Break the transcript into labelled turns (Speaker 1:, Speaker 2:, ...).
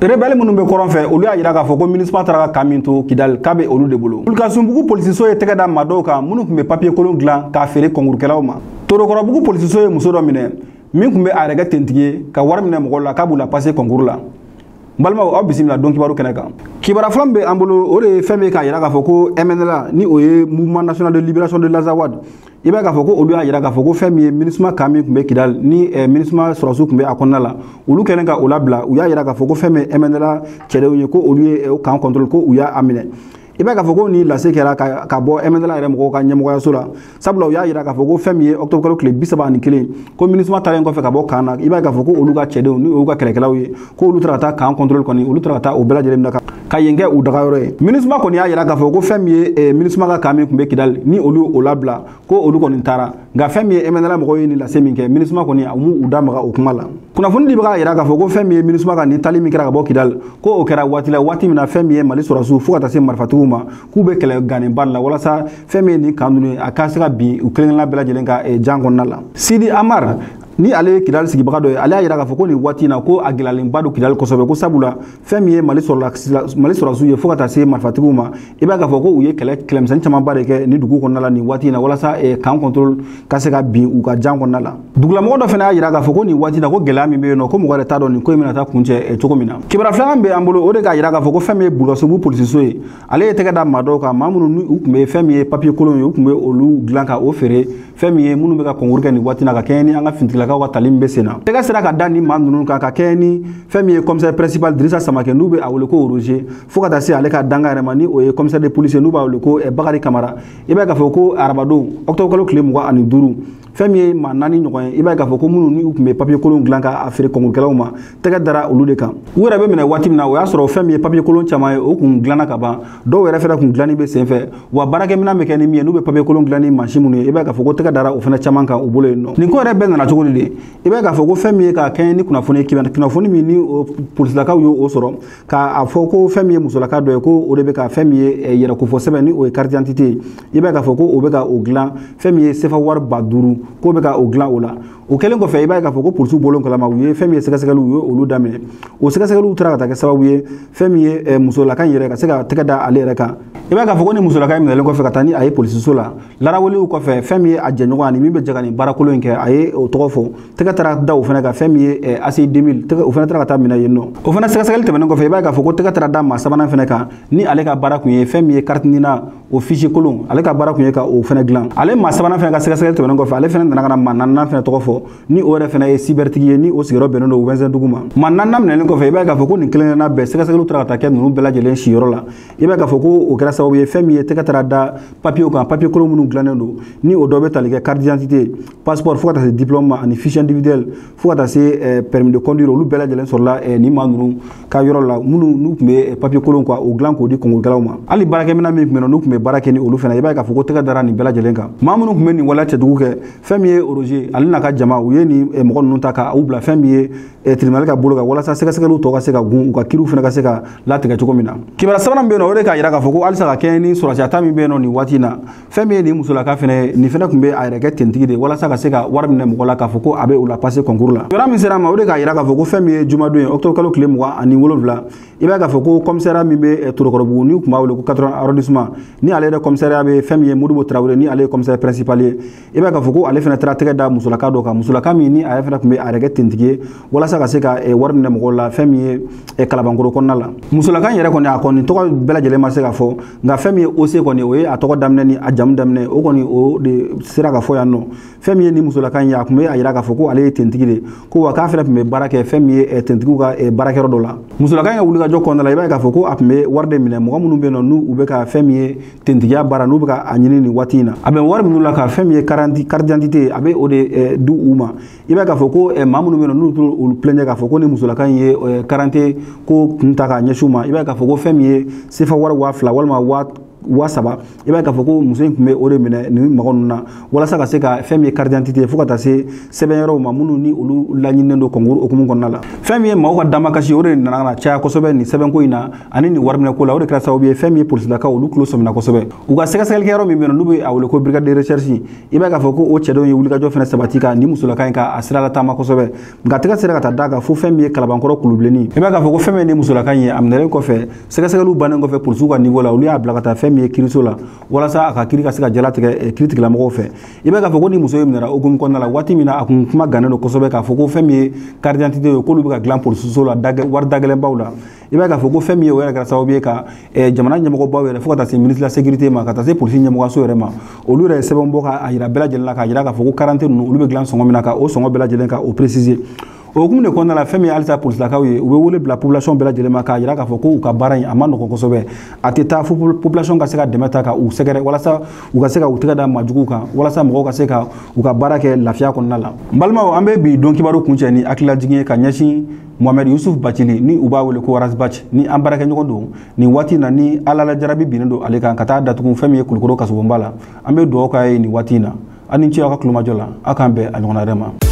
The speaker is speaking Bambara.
Speaker 1: rebelle minnu bɛ kɔrɔn fɛ olu y'a yira k'a fɔ ko MINUSMA taara ka kan min to Kidali k'a bɛ olu de bolo. Wulukasunbugu polisiso ye tɛgɛ da maa dɔw kan minnu tun bɛ papier kolon dilan k'a feere kɔnkurukɛlaw ma. Torokɔrɔbugu polisiso ye muso dɔ minɛ min tun bɛ a yɛrɛ kɛ tentigi ye ka wari minɛ mɔgɔw la k'a b'u la passer concours la. Balimaw aw bisimila don kibaru kɛnɛ kan. Kibara filan bɛ an bolo o de ye fɛn bɛ k'a yira k'a fɔ ko MNLA ni o ye Mouvement National de Libération de l'Azawad. I b'a k'a fɔ ko olu y'a yira k'a fɔ ko fɛn min ye MINUSMA kan min tun bɛ Kidali ni MINUSMA sɔrɔsiw tun bɛ a kɔnɔna la olu kɛlen ka o labila u y'a yira k'a fɔ ko fɛn min MNLA cɛdenw ye ko olu ye kan contrôle ko u y'a minɛ. I b'a k'a fɔ ko ni lase kɛra ka bɔ MNLA yɛrɛ mɔgɔw ka ɲɛmɔgɔyaso la sabula u y'a yira k'a fɔ ko fɛn min ye octobre kalo tile 31 ko MINUSMA taalen kɔfɛ ka bɔ kan na i b'a k'a fɔ ko olu ka cɛdenw ni olu ka kɛlɛkɛlaw ye ko olu taara ka taa kan contrôle kɔni olu taara ka taa o bɛɛ lajɛlen minɛ ka yen kɛ u dagayɔrɔ ye. MINUSMA kɔni y'a yira k'a fɔ ko fɛn min ye MINUSMA ka kan min tun bɛ Kidali ni olu o labila ko olu kɔni taara nka fɛn min ye MNLA mɔgɔw ye ni lase min kɛ MINUSMA kɔni a m'u da maga o kuma la. Kunnafoni di bɛ k'a yira k'a fɔ ko fɛn min ye MINUSMA ka nin tali min kɛra ka bɔ Kidali ko o kɛra waati la waati min na fɛn min ye Mali sɔrɔsiw fo ka taa se marifatigiw ma k'u bɛ kɛlɛ ganenba la walasa fɛn min ye nin kan ninnu ye a ka se ka bin u kelen-kelenna bɛɛ lajɛlen ka jan kɔnɔna la. Sidi Amar ni ale ye Kidali sigibaga dɔ ye ale y'a yira k'a fɔ ko nin waati in na ko a gɛlɛyalenba don Kidali kosɛbɛ ko sabula fɛn min ye Mali sɔrɔsiw ye fo ka taa se marifatigiw ma i b'a k'a fɔ ko u ye kɛlɛmisɛnnin camanba de kɛ ni dugu kɔnɔna la nin waati in na walasa kan contrôle ka se ka bin u ka jan kɔnɔna la. Dugulamɔgɔ dɔ fana y'a yira k'a fɔ ko nin waati in na ko gɛlɛya min bɛ yen nɔ ko mɔgɔ yɛrɛ t'a dɔn nin ko in bɛna taa kuncɛ cogo min na. Kibara filanan bɛ an bolo o de k'a yira k'a fɔ ko fɛn min ye Wulukasunbugu polisiso ye ale ye tɛgɛ da maa dɔw kan maa minnu u tun bɛ fɛn min ye papier kolon ye u tun bɛ olu dilan ka o feere fɛn min ye minnu bɛ ka concours kɛ nin waati in na ka kɛɲɛ ni an ka finitigilakaw ka tali min bɛ sen na. Tɛgɛ sera ka da ni maa ninnu kan ka kɛɲɛ ni fɛn min ye commissaire principal Dirisa Samakɛ n'u bɛ a wele ko Roger fo ka taa se ale ka danga yɛrɛ ma ni o ye commissaire de police n'u b'a wele ko Bakari Kamara i b'a k'a fɔ ko arabadon octobre kalo tile 25 fɛn min ye maa 4 ɲɔgɔn ye i b'a k'a fɔ ko minnu ni u tun bɛ papier kolon dilan k'a feere kɔnkurukɛlaw ma tɛgɛ dara olu de kan. U yɛrɛ bɛ minɛ waati min na o y'a sɔrɔ fɛn min ye papier kolon caman ye o kun dilanna ka ban dɔw yɛrɛ fɛnɛ kun dilanni bɛ senfɛ wa baarakɛminɛn bɛ kɛ ni min ye n'u bɛ papier kolon dilan ni mansin minnu ye i b'a k'a fɔ ko tɛgɛ dara o fɛnɛ caman kan u bolo yen nɔ. Nin ko yɛrɛ bɛɛ nana cogo di de i b'a k'a fɔ ko fɛn min ye ka kɛɲɛ ni kunnafoni min ni polisilakaw y'o sɔrɔ k'a fɔ ko fɛn min ye musolaka dɔ ye ko o de bɛ ka fɛn min ye yɛrɛkofɔ sɛbɛn ni o ye carte d'identité ye i b'a k'a fɔ ko o bɛ ka o dilan fɛn min ye CFA wari 5000 k'o bɛ ka o dilan o la o kɛlen kɔfɛ i b'a k'a fɔ ko polisiw bɔlen kalama u ye fɛn min ye sɛgɛsɛgɛliw u ye olu daminɛ o sɛgɛsɛgɛliw taara ka taa kɛ sababu ye fɛn min ye musolaka in yɛrɛ ka se ka tɛgɛ da ale yɛrɛ kan i b'a k'a fɔ ko ni musolaka in minɛlen kɔfɛ ka taa ni a ye polisiso la laraweliw kɔfɛ fɛn min ye a jɛɲɔgɔn ani min bɛ jɛ ka nin baarakolon in kɛ a ye o tɔgɔ fɔ tɛgɛ taara da o fɛnɛ kan fɛn min ye ACI 2000 o fɛnɛ taara ka taa minɛ yen nɔ o fɛnɛ sɛgɛsɛgɛli tɛmɛnen kɔfɛ i b'a k'a fɔ ko tɛgɛ taara da maa sabanan fɛnɛ kan ni ale ka baara kun ye fɛn min ye carte nina o fichier kolon ale ka baara kun ye ka o fɛnɛ dilan ale maa sabanan fɛnɛ ka sɛgɛsɛgɛli tɛmɛnen kɔfɛ ale fɛnɛ nana ka na maa naaninan fɛnɛ tɔgɔ fɔ ni o yɛrɛ fɛnɛ ye cybertigi ye ni o sigiyɔrɔ bɛnnen don Wɛnzɛndugu ma maa naaninan minɛlen kɔfɛ i b'a k'a fɔ ko nin kelen-kelenna bɛɛ sɛgɛsɛgɛliw taara ka taa kɛ ninnu bɛɛ lajɛlen siyɔrɔ la i b'a k'a fɔ ko o kɛra sababu ye fɛn min ye tɛgɛ taara da papier kan papier kolon minnu dilannen don ni o dɔ bɛ tali kɛ carte d'identité passeport fo ka taa se diplôme ma ani fichier individuel fo ka taa se permis de conduire olu bɛɛ lajɛlen sɔrɔla ni maa ninnu ka yɔrɔ la minnu n'u tun bɛ papier kolon quoi o dilan k'o di kɔnkurukɛlaw ma hali baarakɛminɛn min tun bɛ yen n'u tun bɛ baara kɛ ni olu fana i b'a k'a fɔ ko tɛgɛ dara nin bɛɛ lajɛlen kan maa minnu tun bɛ nin waleya cɛjugu kɛ fɛn min ye Roger ale n'a ka jama u ye nin mɔgɔ ninnu ta k'u bila fɛn min ye tribunal ka bolo kan walasa sɛgɛsɛgɛliw tɔ ka se ka gun u ka kiiriw fana ka se ka latigɛ cogo min na kibaruya sabanan bɛ yen nɔ o de k'a yira k'a fɔ ko halisa ka kɛɲɛ ni sɔrɔsiyata min bɛ yen nɔ nin waati in na fɛn min ye nin musolaka fɛnɛ nin fɛnɛ tun bɛ a yɛrɛ kɛ tentigi de walasa ka se ka wari minɛ mɔgɔ la k'a fɔ ko a bɛ u la passer concours la yɔrɔ min sera a ma o de k'a yira k'a fɔ ko fɛn min ye jumadon ye octobre kalo tile 27 i b'a k'a fɔ ko commissariat min bɛ Torokɔrɔbugu n'u tun b'a wele ko 80 arrondissement ni ale yɛrɛ commissariat bɛ fɛn min ye Modibo Tarawele ni ale ye commissaire principal ye i b'a k'a fɔ ko ale fɛnɛ taara tɛgɛ da musolaka dɔ kan musolaka min ni a yɛrɛ fɛnɛ tun bɛ a yɛrɛ kɛ tentigi ye walasa ka se ka wari minɛ mɔgɔw la fɛn min ye Kalabankoro kɔnɔna la musolakan yɛrɛ kɔni a kɔni tɔgɔ bɛɛ lajɛlen ma se ka fɔ nka fɛn min ye OC kɔni o ye a tɔgɔ daminɛ ni a jamu daminɛ o kɔni o de sera ka fɔ yan nɔ fɛn min ye ni musolakan ye a tun bɛ a yira k'a fɔ ko ale ye tentigi de ko wa k'a fɛnɛ tun bɛ baara kɛ fɛn min ye tentigiw ka baarakɛyɔrɔ dɔ la musolakan ka wulikajɔ kɔnɔna la i b'a ye k'a fɔ ko a tun bɛ wari de minɛ mɔgɔ minnu bɛ yen nɔ n'u u bɛ ka fɛn min ye tentigiya baara n'u bɛ ka a ɲini nin waati in na a bɛ wari minnu la ka fɛn min ye carte d'identité a bɛ o de di u ma i b'a ye k'a fɔ ko maa minnu bɛ yen nɔ n'u t'olu plaignent k'a fɔ ko ni musolakan in ye carte ko kun ta k'a ɲɛsin u ma i b'a ye k'a fɔ ko fɛn min ye CFA wari 2000 walima wasaba i b'a k'a fɔ ko muso in tun bɛ o de minɛ nin mɔgɔ ninnu na walasa ka se ka fɛn min ye carte d'identité fo ka taa se sɛbɛnyɔrɔw ma minnu ni olu laɲininen don concours hukumu kɔnɔna la fɛn min ye maaw ka damakasi o de nana ka na caya kosɛbɛ nin sɛbɛnko in na ani nin wariminɛko la o de kɛra sababu ye fɛn min ye polisilakaw olu tulo sɔmina kosɛbɛ u ka sɛgɛsɛgɛlikɛyɔrɔ min bɛ yen n'u bɛ a wele ko brigade de recherche i b'a k'a fɔ ko o cɛdenw ye wulikajɔ fana sabati ka nin musolaka in ka a sira lataama kosɛbɛ nka tɛgɛ sera ka taa da kan fo fɛn min ye kalabankɔrɔ kulubilenni i b'a k'a fɔ ko fɛn min ye nin musolaka in ye a minɛlen kɔfɛ sɛgɛsɛgɛliw bannen kɔfɛ polisiw ka niveau la olu y'a bila ka taa fɛn min ye kiiriso la walasa a ka kiiri ka se ka jalatigɛ kiiri tigilamɔgɔw fɛ i b'a k'a fɔ ko ni muso ye minɛra hukumu kɔnɔna la waati min na a kun kuma gannen don kosɛbɛ k'a fɔ ko fɛn min ye carte d'identité ye k'olu bɛ ka dilan polisiso la wari dagɛlɛnbaw la i b'a k'a fɔ ko fɛn min ye o yɛrɛ kɛra sababu ye ka jamana ɲɛmɔgɔbaw yɛrɛ fo ka taa se ministre de la sécurité ma ka taa se polisi ɲɛmɔgɔso yɛrɛ ma olu yɛrɛ ye sɛbɛn bɔ k'a yira bɛɛ lajɛlen la k'a yira k'a fɔ ko 40 ninnu olu bɛ dilan sɔngɔ min na ka o sɔngɔ bɛɛ lajɛlen ka o préciser o hukumu de kɔnɔna la fɛn min ye halisa polisilakaw ye u bɛ wele bila population bɛɛ lajɛlen ma k'a yira k'a fɔ ko u ka baara in a ma nɔgɔn kosɛbɛ a tɛ taa fo population ka se ka dɛmɛ ta ka u sɛgɛrɛ walasa u ka se ka u tɛgɛ da maajuguw kan walasa mɔgɔw ka se ka u ka baara kɛ lafiya kɔnɔna la n balimaw an bɛ bi don kibaru kuncɛ ni hakililajigin ye ka ɲɛsin Mohamed Yusuf Bacili ni u b'a wele ko Arazbac ni an baarakɛɲɔgɔn don nin waati in na ni Ala la jarabi binnen don ale kan ka taa datugu fɛn min ye Kulukoro kasobonba la an bɛ dugawu k'a ye nin waati in na a ni ce aw ka kulomajɔ la aw k'an bɛn a ɲɔgɔnna wɛrɛ ma